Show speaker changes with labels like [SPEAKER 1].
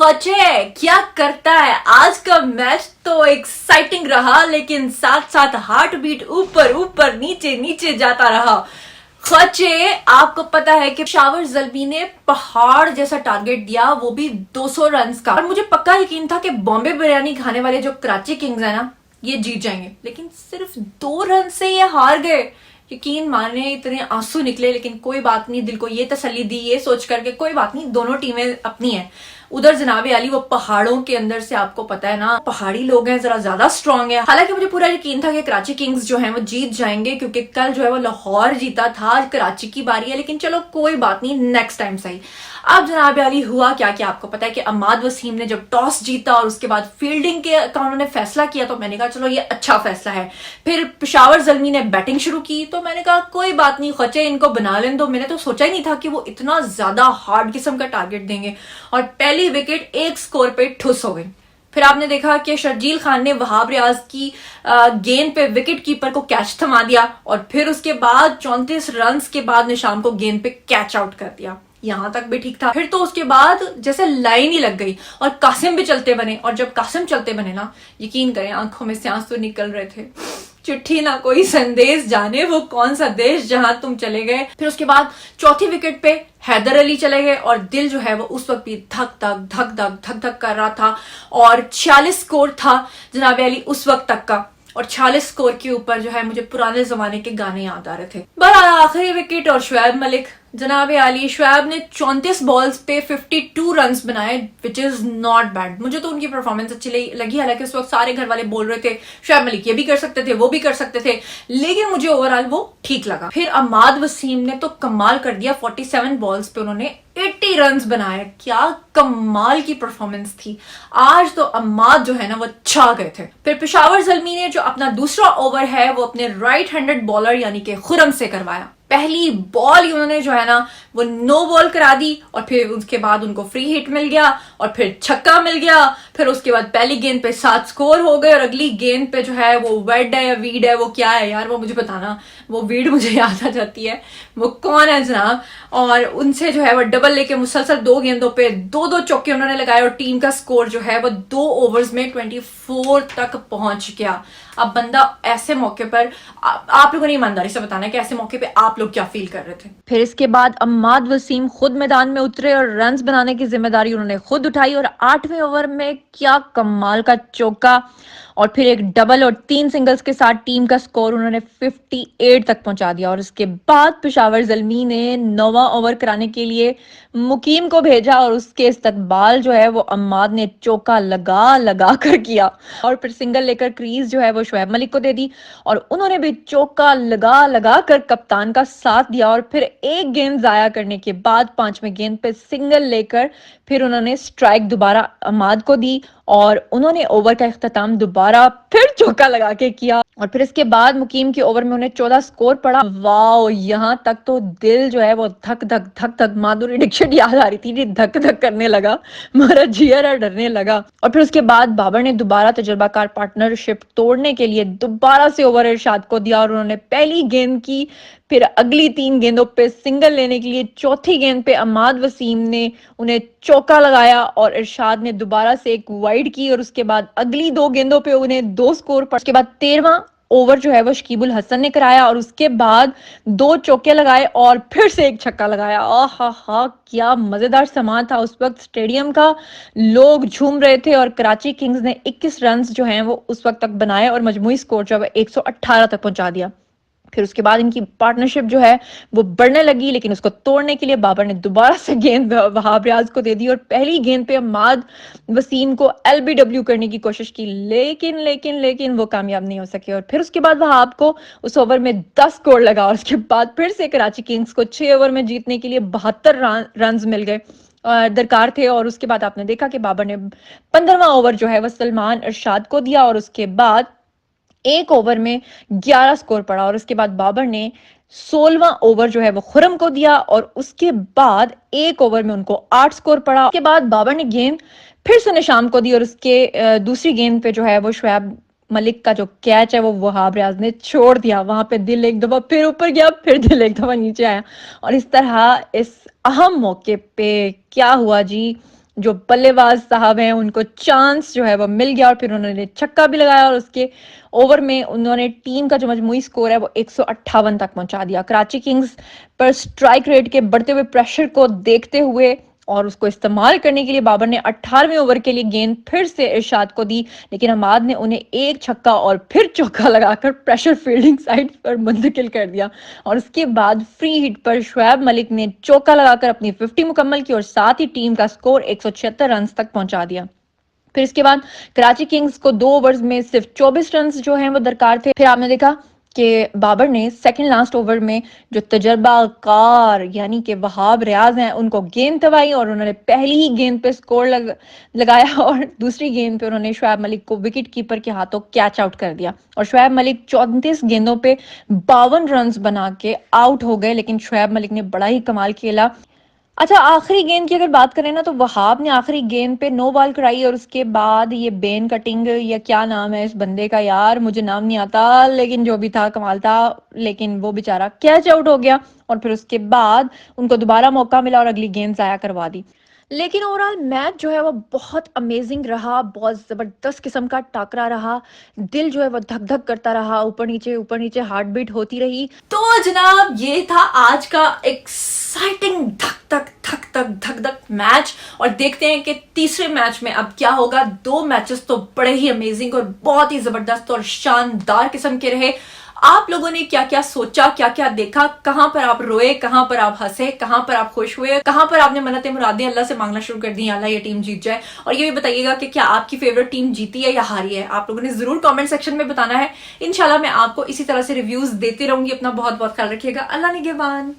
[SPEAKER 1] खोचे क्या करता है। आज का मैच तो एक्साइटिंग रहा, लेकिन साथ साथ हार्ट बीट ऊपर ऊपर नीचे नीचे जाता रहा। खोचे, आपको पता है कि पेशावर ज़ल्मी ने पहाड़ जैसा टारगेट दिया, वो भी 200 रन का। और मुझे पक्का यकीन था कि बॉम्बे बिरयानी खाने वाले जो कराची किंग्स है ना, ये जीत जाएंगे, लेकिन सिर्फ 2 रन से ये हार गए। यकीन माने इतने आंसू निकले, लेकिन कोई बात नहीं, दिल को ये तसल्ली दी ये सोच करके कोई बात नहीं, दोनों टीमें अपनी हैं। उधर जनाबे अली वो पहाड़ों के अंदर से, आपको पता है ना, पहाड़ी लोग हैं, जरा ज्यादा स्ट्रांग है। हालांकि मुझे पूरा यकीन था कि कराची किंग्स जो है वो जीत जाएंगे, क्योंकि कल जो है वो लाहौर जीता था, आज कराची की बारी है। लेकिन चलो कोई बात नहीं, नेक्स्ट टाइम सही। अब जनाबे अली हुआ क्या कि आपको पता है कि अम्माद वसीम ने जब टॉस जीता और उसके बाद फील्डिंग का उन्होंने फैसला किया, तो मैंने कहा चलो ये अच्छा फैसला है। फिर पेशावर ज़ल्मी ने बैटिंग शुरू की, तो मैंने कहा कोई बात नहीं खोचे, इनको बना लें दो। मैंने तो सोचा ही नहीं था कि वो इतना ज्यादा हार्ड किस्म का टारगेट देंगे, और पहली विकेट एक स्कोर पे ठुस हो गई। फिर आपने देखा कि शर्जील खान ने वहाब रियाज की गेंद पे विकेट कीपर को कैच थमा दिया, और फिर उसके बाद 34 रन के बाद निशान को गेंद पे कैच आउट कर दिया। यहां तक भी ठीक था। फिर तो उसके बाद जैसे लाइन ही लग गई, और कासिम भी चलते बने। और जब कासिम चलते बने ना, यकीन करें आंखों में से आंसू निकल रहे थे। चिट्ठी ना कोई संदेश, जाने वो कौन सा देश जहां तुम चले गए। फिर उसके बाद चौथी विकेट पे हैदर अली चले गए, और दिल जो है वो उस वक्त भी धक धक धक धक धक धक कर रहा था। और 46 स्कोर था जनाबे अली उस वक्त तक का, और 46 स्कोर के ऊपर जो है मुझे पुराने जमाने के गाने याद आ रहे थे। बड़ा आखिरी विकेट और शुएब मलिक, जनाबे अली शुएब ने 34 बॉल्स पे 52 रन्स बनाए, विच इज नॉट बैड। मुझे तो उनकी परफॉर्मेंस अच्छी लगी। हालांकि उस वक्त सारे घर वाले बोल रहे थे शुएब मलिक ये भी कर सकते थे, वो भी कर सकते थे, लेकिन मुझे ओवरऑल वो ठीक लगा। फिर अम्माद वसीम ने तो कमाल कर दिया, 47 बॉल्स पे उन्होंने 80 रन्स बनाए। क्या कमाल की परफॉर्मेंस थी। आज तो अम्माद जो है ना वो छा गए थे। फिर पेशावर ज़ल्मी ने जो अपना दूसरा ओवर है वो अपने राइट हैंडेड बॉलर यानी कि खुरम से करवाया। पहली बॉल ही उन्होंने जो है ना वो नो बॉल करा दी, और फिर उसके बाद उनको फ्री हिट मिल गया, और फिर छक्का मिल गया। फिर उसके बाद पहली गेंद पे 7 स्कोर हो गए, और अगली गेंद पे जो है वो वेड है या वीड है, वो क्या है यार, वो मुझे बताना। वो वीड मुझे याद आ जाती है, वो कौन है जनाब। और उनसे जो है वो डबल लेके मुसलसल 2 गेंदों पे 2-2 चौके उन्होंने लगाए, और टीम का स्कोर जो है वो 2 ओवर्स में 24 तक पहुंच गया। अब बंदा ऐसे मौके पर, आप लोगों ने ईमानदारी से बताना कि ऐसे मौके पे आप लोग क्या फील कर रहे थे। फिर इसके बाद अम्माद वसीम खुद मैदान में उतरे, और रन्स बनाने की जिम्मेदारी उन्होंने खुद उठाई, और 8वें ओवर में क्या कमाल का चौका, और फिर एक डबल और 3 सिंगल्स के साथ टीम का स्कोर उन्होंने 58 तक पहुंचा दिया। और इसके बाद पेशावर ज़ल्मी ने 9वां ओवर कराने के लिए मुकीम को भेजा, और उसके इस्तकबाल जो है वो अम्माद ने चौका लगा लगा कर किया, और फिर सिंगल लेकर क्रीज जो है वो शुएब मलिक को दे दी, और उन्होंने भी चौका लगा लगा कर कप्तान का साथ दिया। और फिर एक गेंद जाया करने के बाद 5वें गेंद पे सिंगल लेकर फिर उन्होंने स्ट्राइक दोबारा अम्माद को दी, और उन्होंने ओवर का इख्तिताम दोबारा फिर चौका लगा के किया। और फिर इसके बाद मुकीम के ओवर में उन्हें 14 स्कोर पड़ा। वाओ, यहाँ तक तो दिल जो है वो धक धक धक धक, माधुरी दीक्षित याद आ रही थी, धक धक करने लगा, मेरा जियरा डरने लगा। और फिर उसके बाद बाबर ने दोबारा तजुर्बाकार पार्टनरशिप तोड़ने के लिए दोबारा से ओवर इरशाद को दिया, और उन्होंने पहली गेंद की, फिर अगली 3 गेंदों पे सिंगल लेने के लिए चौथी गेंद पे अम्माद वसीम ने उन्हें चौका लगाया, और इरशाद ने दोबारा से एक वाइड की, और उसके बाद अगली 2 गेंदों पे उन्हें 2 स्कोर पर। उसके बाद 13वां ओवर जो है वो शकीबुल हसन ने कराया, और उसके बाद 2 चौके लगाए, और फिर से एक छक्का लगाया। आहा, क्या मजेदार समा था उस वक्त स्टेडियम का, लोग झूम रहे थे। और कराची किंग्स ने 21 रन जो हैं वो उस वक्त तक बनाए, और मजमूई स्कोर जो है 118 तक पहुंचा दिया। फिर उसके बाद इनकी पार्टनरशिप जो है वो बढ़ने लगी, लेकिन उसको तोड़ने के लिए बाबर ने दोबारा से गेंद वहाब रियाज को दे दी, और पहली गेंद पे अम्माद वसीम को एलबीडब्ल्यू करने की कोशिश की, लेकिन लेकिन लेकिन वो कामयाब नहीं हो सके। और फिर उसके बाद वहाब को उस ओवर में 10 स्कोर लगा, और उसके बाद फिर से कराची किंग्स को 6 ओवर में जीतने के लिए 72 रन मिल गए दरकार थे। और उसके बाद आपने देखा कि बाबर ने 15वां ओवर जो है वह सलमान इरशाद को दिया, और उसके बाद एक ओवर में 11 स्कोर पड़ा, और उसके बाद बाबर ने 16वां ओवर जो है वो खुरम को दिया, और उसके बाद एक ओवर में उनको 8 स्कोर पड़ा। उसके बाद बाबर ने गेंद फिर से निशाम को दी, और उसके दूसरी गेंद पे जो है वो शुएब मलिक का जो कैच है वो वहाब रियाज ने छोड़ दिया। वहां पे दिल एक दफा फिर ऊपर गया, फिर दिल एक दफा नीचे आया, और इस तरह इस अहम मौके पे क्या हुआ जी, जो बल्लेबाज साहब हैं उनको चांस जो है वो मिल गया और फिर उन्होंने छक्का भी लगाया और उसके ओवर में उन्होंने टीम का जो मजमूई स्कोर है वो 158 तक पहुंचा दिया। कराची किंग्स पर स्ट्राइक रेट के बढ़ते हुए प्रेशर को देखते हुए और उसको इस्तेमाल करने के लिए बाबर ने 18वें ओवर के लिए गेंद फिर से इरशाद को दी, लेकिन हमाद ने उन्हें एक छक्का और फिर चौका लगाकर प्रेशर फील्डिंग साइड पर मुंतकिल कर दिया और उसके बाद फ्री हिट पर शुएब मलिक ने चौका लगाकर अपनी 50 मुकम्मल की और साथ ही टीम का स्कोर 176 रन तक पहुंचा दिया। फिर इसके बाद कराची किंग्स को 2 ओवर्स में सिर्फ 24 रन जो हैं वो दरकार थे। फिर आपने देखा कि बाबर ने सेकंड लास्ट ओवर में जो तजर्बाकार यानी कि वहाब रियाज हैं उनको गेंद दबाई और उन्होंने पहली ही गेंद पे स्कोर लगाया और दूसरी गेंद पे उन्होंने शुएब मलिक को विकेट कीपर के हाथों कैच आउट कर दिया और शुएब मलिक 34 गेंदों पे 52 रन बना के आउट हो गए। लेकिन शुएब मलिक ने बड़ा ही कमाल खेला। अच्छा, आखिरी गेंद की अगर बात करें ना तो वहाब ने आखिरी गेंद पे नो बॉल कराई और उसके बाद ये बेन कटिंग या क्या नाम है इस बंदे का, यार मुझे नाम नहीं आता, लेकिन जो भी था कमाल था। लेकिन वो बेचारा कैच आउट हो गया और फिर उसके बाद उनको दोबारा मौका मिला और अगली गेंद जाया करवा दी। लेकिन ओवरऑल मैच जो है वो बहुत अमेजिंग रहा, बहुत जबरदस्त किस्म का टाकरा रहा। दिल जो है वो धक धक करता रहा, ऊपर नीचे हार्ट बीट होती रही। तो जनाब ये था आज का एक्साइटिंग धक धक मैच और देखते हैं कि तीसरे मैच में अब क्या होगा। 2 मैचेस तो बड़े ही अमेजिंग और बहुत ही जबरदस्त और शानदार किस्म के रहे। आप लोगों ने क्या क्या सोचा, क्या क्या देखा, कहां पर आप रोए, कहां पर आप हंसे, कहां पर आप खुश हुए, कहां पर आपने मन्नतें मुरादें अल्लाह से मांगना शुरू कर दी अल्लाह ये टीम जीत जाए। और ये भी बताइएगा कि क्या आपकी फेवरेट टीम जीती है या हारी है। आप लोगों ने जरूर कमेंट सेक्शन में बताना है। इंशाल्लाह मैं आपको इसी तरह से रिव्यूज देती रहूंगी। अपना बहुत बहुत ख्याल रखिएगा। अल्लाह निगहबान।